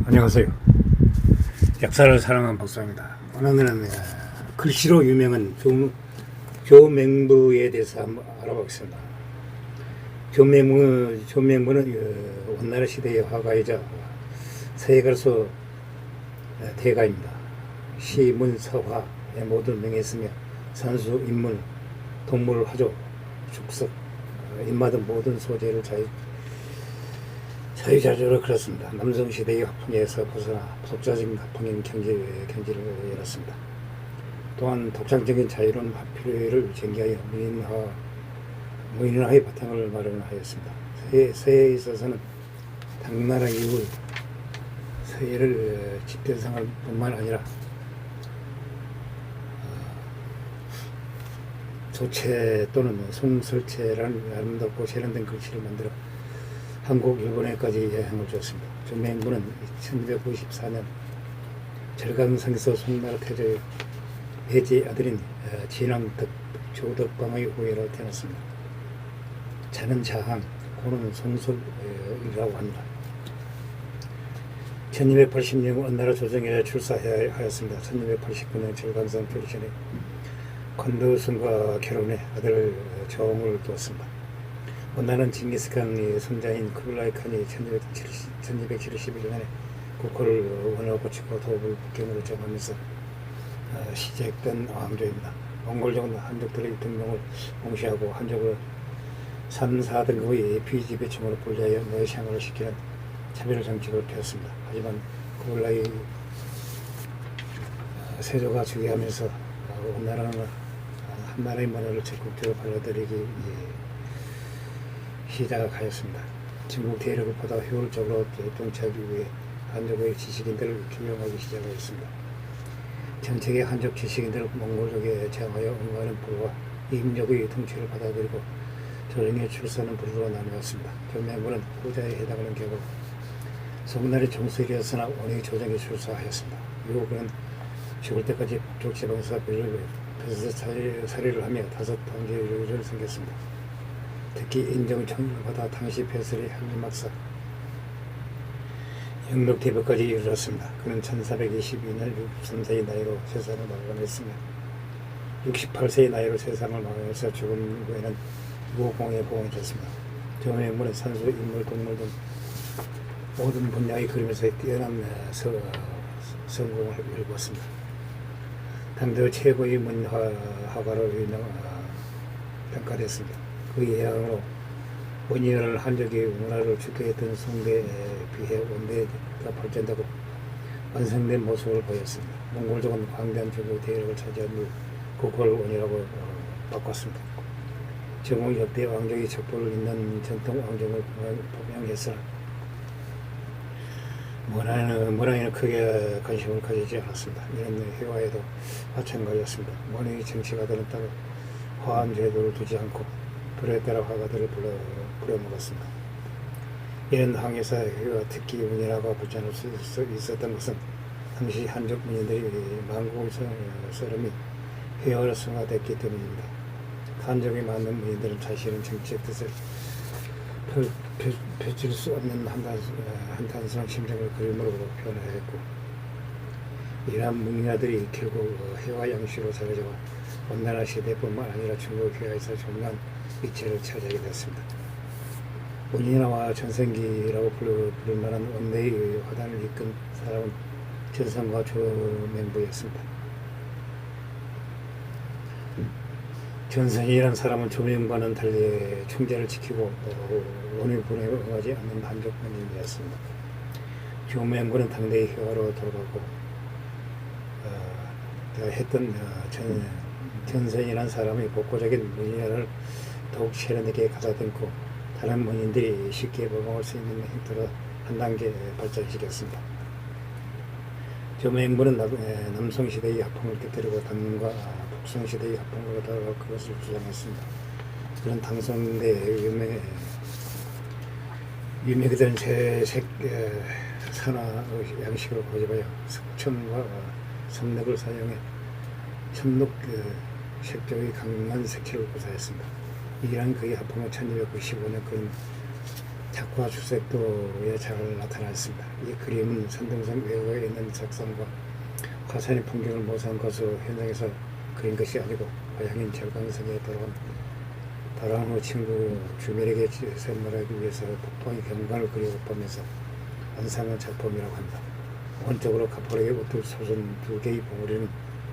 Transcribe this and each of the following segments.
안녕하세요. 역사를 사랑하는 박사입니다. 오늘은 글씨로 유명한 교맹부에 대해서 한번 알아보겠습니다. 교맹부는 원나라 시대의 화가이자 서예가로서 대가입니다. 시, 문, 서화의 모든 명예했으며 산수, 인물, 동물, 화조, 축석, 인마 등 모든 소재를 자유자재로 그렸습니다. 남성시대의 화풍에서 벗어나 독자적인 화풍인 경지를 열었습니다. 또한 독창적인 자유로운 화필을 전개하여 무인화의 바탕을 마련하였습니다. 서예에 있어서는 당나라 이후 서예를 집대성할 뿐만 아니라 조체 또는 송설체라는 아름답고 세련된 글씨를 만들어 한국, 일본에까지 영향을 줬습니다. 교맹부는 1294년 절강성에서 송나라 태조의 배지의 아들인 진왕 조덕방의 후예로 태어났습니다. 자는 자항, 고는 송설이라고 합니다. 1280년 원나라 조정에 출사하였습니다. 1289년 절강성 출신의 건두순과 결혼해 아들 정을 두었습니다. 원나라는 징기스칸의 손자인 쿠블라이 칸이 1271년에 국호를 원으로 고치고 도읍을 북경으로 정하면서 시작된 왕조입니다. 몽골족은 한족들의 등용을 공시하고 한족을 3, 4등급의 비지배층으로 분리하여 노예생활을 시키는 차별 정책을 펴었습니다. 하지만 쿠블라이 세조가 즉위하면서 원나라는 한나라의 문화를 적극적으로 받아들이기 시작하였습니다. 중국 대륙을 보다 효율적으로 정착하기 위해 한족의 지식인들을 규명하기 시작하였습니다. 정책의 한족 지식인들을 몽골족에 제항하여 응하는 부와 임족의 통치를 받아들이고 조정의 출사는 부류로 나누었습니다. 교맹부는 후자에 해당하는 경우 송나라의 정수일이었으나 원의 조정에 출사하였습니다. 이후 그는 죽을 때까지 북쪽 지방에서 살이를 하며 5단계를 생겼습니다. 특히 인정청을 받아 당시 폐설의 한림막사 영록대법까지 이르렀습니다. 그는 1422년 63세의 나이로 세상을 마감했으며 68세의 나이로 세상을 마감해서 죽은 후에는 무공에 봉해졌습니다. 교맹부는 산수, 인물, 동물 등 모든 분야의 그림에서 뛰어난 성공을 이루었습니다. 당대 최고의 문화가로 평가됐습니다. 그의 영향으로 원인을 한족의 문화를 주도했던 송대에 비해 원대가 발전되고 완성된 모습을 보였습니다. 몽골족은 광대한 중국 대륙을 차지한 후 국호를 원이라고 바꿨습니다. 정월 역대 왕족의 척도를 잇는 전통 왕족을 포명했으나 문화에는 크게 관심을 가지지 않았습니다. 이런 회화에도 마찬가지였습니다. 원의 정치가들은 따로 화한 제도를 두지 않고 불에 따라 화가들을 부려먹었습니다. 이런 항해사 회화 특히 문인화가 발전할 수 있었던 것은 당시 한족 문인들이 만국의 사람이 회화를 승화됐기 때문입니다. 한족에 맞는 문인들은 자신의 정치의 뜻을 펼칠 수 없는 한탄스러운 심정을 그림으로 표현하였고, 이러한 문인화들이 결국 회화 양식으로 자라져와 원나라 시대뿐만 아니라 중국 회화에서 중요한 위치를 차지하게 되었습니다. 문인화와 전성기라고 부를 만한 원대의 화단을 이끈 사람은 전성과 교맹부였습니다. 전성이라는 사람은 조명과는 달리 충제를 지키고 원의 분에 응하지 않는 한족 문인이었습니다. 교맹부는 당대의 회화로 돌아가고 했던 전성이라는 사람의 복고적인 문인화를 더욱 세련되게 가다듬고 다른 문인들이 쉽게 모방할 수 있는 형태로 한 단계 발전시켰습니다. 교맹부는 남성시대의 합풍을 깨뜨리고 당과 북성시대의 합풍으로 돌아갈 것을 주장했습니다. 그런 당성대 유명했던 재색 산화 양식으로 고집하여 석천과 석록을 사용해 천록 색조의 강한 색채를 구사했습니다. 이란 그의 합풍은 1295년 그는 작화 주색도에 잘 나타나 있습니다. 이 그림은 산동성 외곽에 있는 작성과 화산의 풍경을 모사한 것으로 현장에서 그린 것이 아니고 고향인 절강성에 돌아온 후 친구 주민에게 선물하기 위해서 북방의 경관을 그려보면서 완성한 작품이라고 합니다. 오른쪽으로 가파르게 우뚝 솟은 두 개의 봉우리는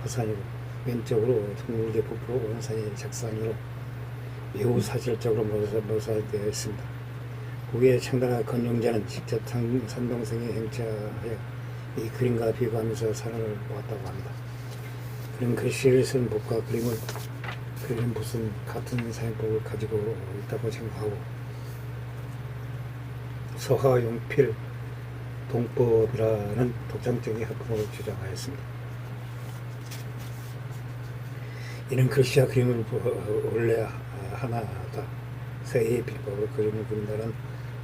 화산이고 왼쪽으로 둥글게 부풀어 오른 산이 작산으로 매우 사실적으로 모사되어 있습니다. 후에 청나라 건용자는 직접 산동성에 행차하여 이 그림과 비교하면서 산을 보았다고 합니다. 그런 글씨를 쓴 북과 그림은 무슨 같은 사용법을 가지고 있다고 생각하고 서화용필 동법이라는 독창적인 학풍을 주장하였습니다. 이는 글씨와 그림을 원래 하나다 서해의 비법으로 그림을 그린다는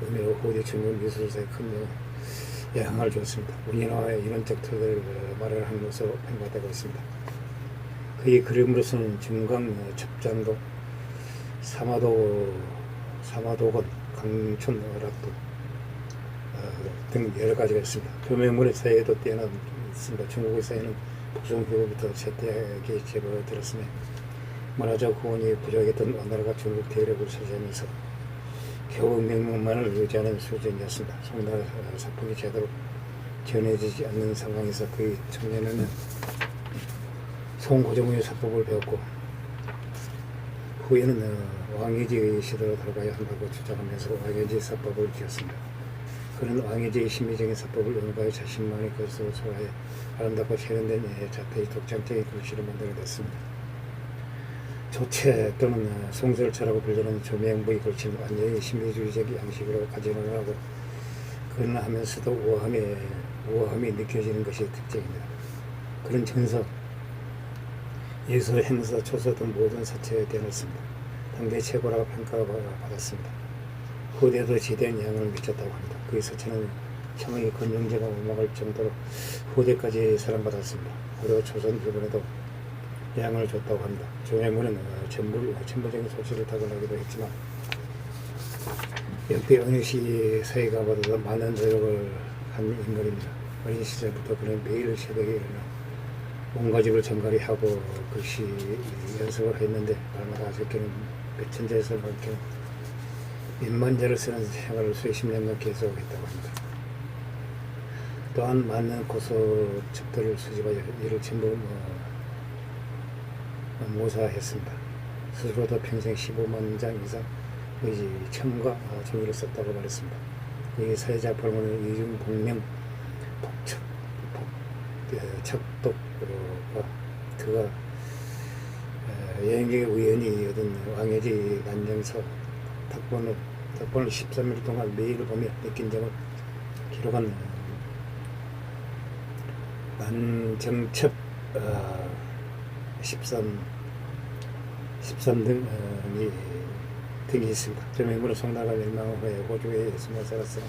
의미로 후대 중국 미술사에 큰 영향을 주었습니다. 우리나라의 이론적 특을 마련한 것으로 평가되고 있습니다. 그의 그림으로서는 중강, 첩장도, 사마도건, 강촌, 어락도 등 여러 가지가 있습니다. 조명물의 사이에도 뛰어났습니다. 중국의 사이는 북송교부터 세대하게 접어들었으며 문화적 후원이 부족했던 원나라가 중국 대륙을 차지하면서 겨우 명문만을 의지하는 수준이었습니다. 송나라 사품이 제대로 전해지지 않는 상황에서 그의 청년은 송고정의 사법을 배웠고 후에는 왕해지의 시대로 돌아가야 한다고 주장하면서 왕해지 사법을 지었습니다. 그는 왕해지의 심리적인 사법을 연구하여 자신만의 것으로 소화해 아름답고 세련된 자태의 독창적인 글씨를 만들어냈습니다. 조체 또는 송설체라고 불리는 조명부의 글씨는 완전히 심리주의적 양식으로 가진을 하고 그러나 하면서도 우아함이 느껴지는 것이 특징입니다. 그런 정서, 예술, 행사, 초서 등 모든 사체에 대놓습니다. 당대 최고라고 평가받았습니다. 후대도 지대한 영향을 미쳤다고 합니다. 그의 사체는 청의 건용제가 음악할 정도로 후대까지 사랑받았습니다. 그리고 조선 일본에도 영향을 줬다고 합니다. 조명문은 전부적인 소치를 타고나기도 했지만 역대 어느 시 서예가보다도 많은 노력을 한 인물입니다. 어린 시절부터 그는 매일 새벽에 일어나 온갖 집을 정갈히 하고 글씨 연습을 했는데 날마다 적게는 몇천 자에서 많게는 몇만 자를 쓰는 생활을 수십 년간 계속했다고 합니다. 또한 많은 고소첩들을 수집하여 이를 전부 모사했습니다. 스스로도 평생 15만 장 이상의 청과 종이를 썼다고 말했습니다. 그의 사회작품은 이중복명, 척독과 그가 여행객의 우연히 얻은 왕해지 난정서 탁본을 13일 동안 매일 보며 느낀 점을 기록한 난정첩 13 등이 있습니다. 조명으로 송나라가 멸망 후에 호주에 숨어 살았으나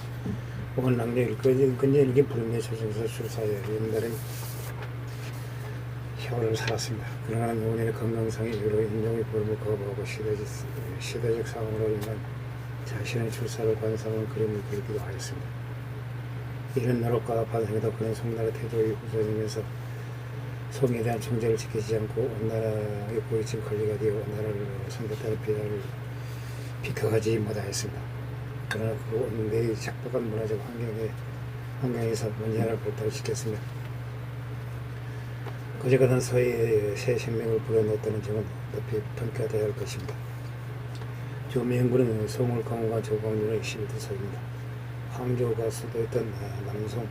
온 낭령일 근전일기 불임의 조정에서 출사해 연달은 세월을 살았습니다. 그러나 노년의 건강상의 이유로 인종의 부름을 거부하고 시대적 상황으로 인한 자신의 출사를 관상한 그림을 그리기도 하였습니다. 이런 노력과 반성에도 그는 송나라 태조의 후손이면서 송에 대한 충정을 지키지 않고 원나라의 고위층 관리가 되어 원나라를 상대하는 비난을 비켜가지 못하였습니다. 그러나 그 원대의 작박한 문화적 환경에서 문제를 발달시켰으며 그제가는 서해의 새 생명을 불어넣었다는 점은 높이 평가되어야 할 것입니다. 조명군은 송을 강호가 조광률의 12도서입니다. 황조가 수도했던 남송의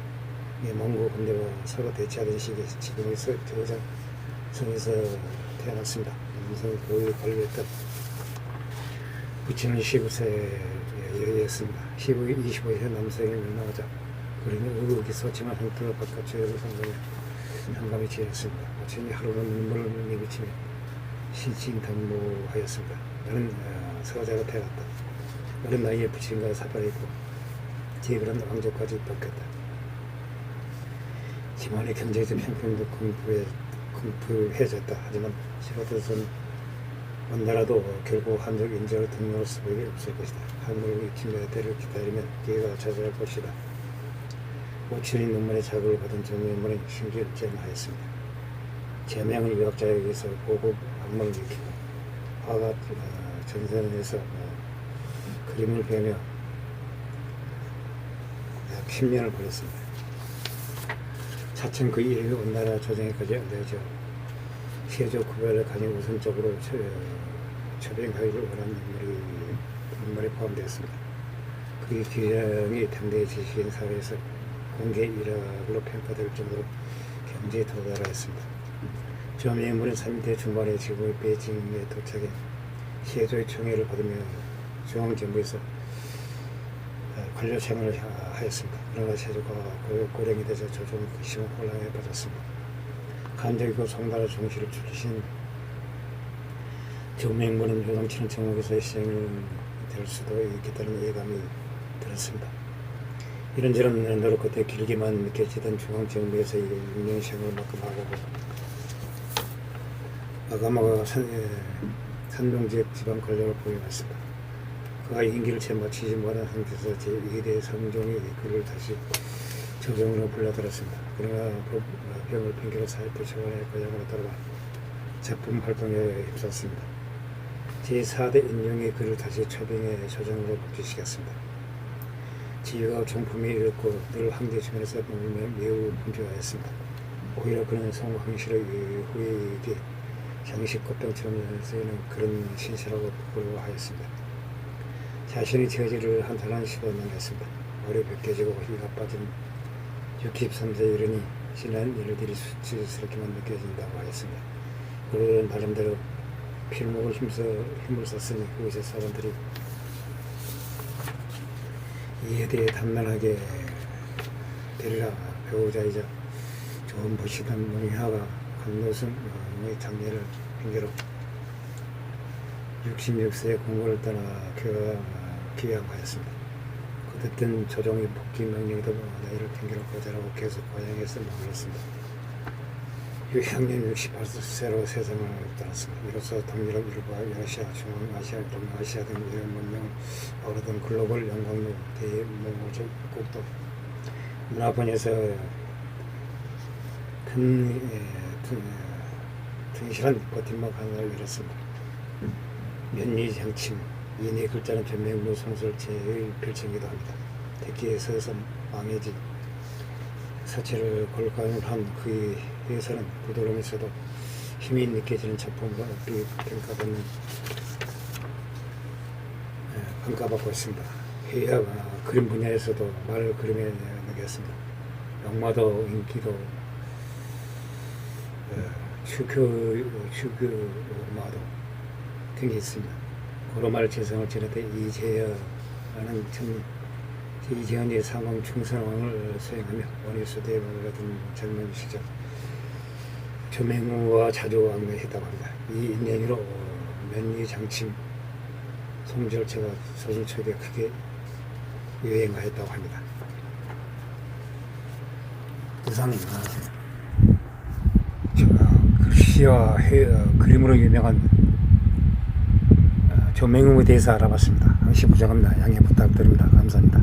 몽고 군대와 서로 대치하던 시기에 지금의 저장성에서 태어났습니다. 남성의 고위를 관리했던 부친은 15세 여였습니다. 25세 남성이 멸망하자 그리는 의혹이 쏟지만 형태가 바깥쪽으로 상당히 한감이 지었습니다. 부친이 하루는 눈물을 내비치며 신신당부하였습니다. 나는 서자가 태어났다. 어린 나이에 부친과 사별했고 지혜그런 왕족까지 바뀌었다. 집안의 경제적 형편도 궁핍해졌다. 하지만 시로도선 원나라도 결국 한족 인재로 등록할 수밖에 없을 것이다. 한국이 김의 때를 기다리면 기회가 찾아올 것이다. 5천인 논문의 자극을 받은 정명문은 심기일전하였습니다. 제명은 유학자에게서 고급 악몽을 일으키고 화가 전선에서 그림을 배우며 약 10년을 보냈습니다. 차츰 그 일이 원나라 조정에까지 알려져 세조 구별을 가장 우선적으로 처빙하기를 원하는 인물이 포함되었습니다. 그의 규정이 당대의 지식인 사회에서 공개 일학으로 평가될 정도로 경제에 도달하였습니다. 조명문은 3대 중반에 지금의 베이징에 도착해 세조의 총애를 받으며 중앙정부에서 관료 생활을 하였습니다. 그러나 세조가 고령이 되자 조정은 심한 혼란에 빠졌습니다. 간적이고 송나라 정치를 주신 조명문은 요동치는 정옥에서의 시행을 될 수도 있겠다는 예감이 들었습니다. 이런저런 노력 끝에 길게만 느껴지던 중앙정부에서의 6년 생을 마감하고 산동지역 지방 관료를 보여왔습니다. 그가 임기를 채 마치지 못한 상태에서 제2대 성종이 그를 다시 조정으로 불러들었습니다. 그러나 병을 핑계로 사회부 차원의 고향으로 돌아가 작품 활동에 힘썼습니다. 제4대 인종이 그를 다시 초빙의 조정으로 복귀시켰습니다. 지위가 종품이 이렇고 늘 황제 주변에서 머물며 매우 분주하였습니다. 오히려 그는 송황실의 후예에게 장식 꽃병처럼 쓰이는 그런 신세라고 부끄러워하였습니다. 자신의 처지를 한탄한 시도 남겼습니다. 머리 벗겨지고 휘가 빠진 63세 이르니 지난 일들이 수치스럽게만 느껴진다고 하였습니다. 그런 나름대로 필목을 힘을 썼으니 그곳의 사람들이 이에 대해 단단하게 되리라. 배우자이자 좋은 보시던 문희하가 간노승의 장례를 핑계로 66세에 공고를 떠나 귀양하였습니다. 그때는 조정의 복귀 명령에도 나이를 핑계로 거절하고 계속 고향에서 머물렀습니다. 향년 68세로 세상을 떠났습니다. 이로써 동유럽 일부와 유라시아, 중앙아시아, 동아시아 등 이런 문명을 얻은 글로벌 영광로 대몽골적 국도 문화권에서 튼실한 버팀목 하나를 이뤘습니다. 면리장침 이 네 글자는 전명무 송설체의 별칭이기도 합니다. 대기에 서서 망해진 사체를 골감을 한 그의 해설은 부드러우면서도 힘이 느껴지는 작품과 평가받고 있습니다. 해야 그림 분야에서도 말 그림에 나겠습니다. 영화도 인기도 추교마도 등이 있습니다. 고로말 재성을 지낼 이재현의 상왕 충선왕을 수행하며 원일수대에 머물렀던 젊은 시절 조맹우와 자주 왕래했다고 합니다. 이 인연으로 면리장침 송절체가 소설책에 크게 유행하였다고 합니다. 우선 글씨와 그림으로 유명한 조맹우에 대해서 알아봤습니다. 항시 부족합니다. 양해 부탁드립니다. 감사합니다.